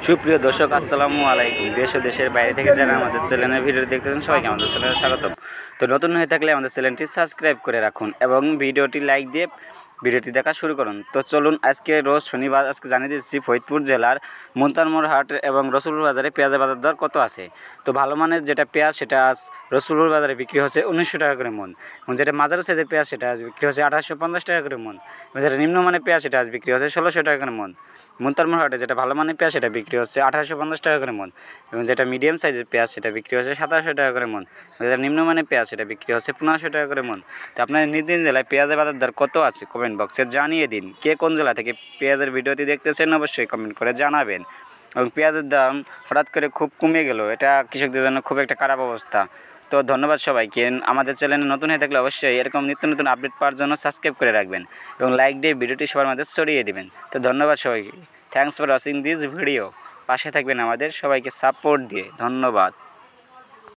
সুপ্রিয় দর্শক আসসালামু আলাইকুম। দেশ ও দেশের বাইরে থেকে যারা আমাদের চ্যানেলের ভিডিও দেখতেছেন সবাইকে আমাদের চ্যানেলে স্বাগতম। তো নতুন হয়ে থাকলে আমাদের চ্যানেলটি সাবস্ক্রাইব করে রাখুন এবং ভিডিওটি লাইক দিয়ে ভিডিওটি দেখা শুরু করুন। তো চলুন, আজকে রোজ শনিবার, আজকে জানিয়ে দিচ্ছি ফরিদপুর জেলার মুনতারমোড় হাট এবং রসুলপুর বাজারে পেঁয়াজের বাজার দর কত আছে। তো ভালো মানের যেটা পেঁয়াজ সেটা আজ রসুলপুর বাজারে বিক্রি হচ্ছে 1900 টাকা করে মন, এবং যেটা মাঝারি সাইজের পেঁয়াজ সেটা আজ বিক্রি হচ্ছে 1850 টাকা করে মন, এবং যেটা নিম্নমানের পেঁয়াজ সেটা আজ বিক্রি হচ্ছে 1600 টাকা করে মন। মুনতারমোড় হাটে যেটা ভালো মানের পেঁয়াজ সেটা বিক্রি হচ্ছে 1850 টাকা করে মন, এবং যেটা মিডিয়াম সাইজের পেঁয়াজ সেটা বিক্রি হচ্ছে 1700 টাকা করে মন, যেটা নিম্নমানের পেঁয়াজ সেটা বিক্রি হচ্ছে 1500 টাকা করে মন। তো আপনাদের নিজ নিজ জেলায় পেঁয়াজের বাজার দর কত আছে কমেন্ট বক্সে জানিয়ে দিন। কে কোন জেলা থেকে পেঁয়াজের ভিডিওটি দেখতেছেন অবশ্যই কমেন্ট করে জানাবেন। এবং পেঁয়াজের দাম হঠাৎ করে খুব কমে গেল, এটা কৃষকদের জন্য খুব একটা খারাপ অবস্থা। তো ধন্যবাদ সবাইকে। আমাদের চ্যানেলে নতুন হয়ে থাকলে অবশ্যই এরকম নিত্য নতুন আপডেট পাওয়ার জন্য সাবস্ক্রাইব করে রাখবেন এবং লাইক দিয়ে ভিডিওটি সবার মাঝে ছড়িয়ে দেবেন। তো ধন্যবাদ সবাইকে। Thanks for watching this video. পাশে থাকবেন আমাদের, সবাইকে সাপোর্ট দিয়ে। ধন্যবাদ।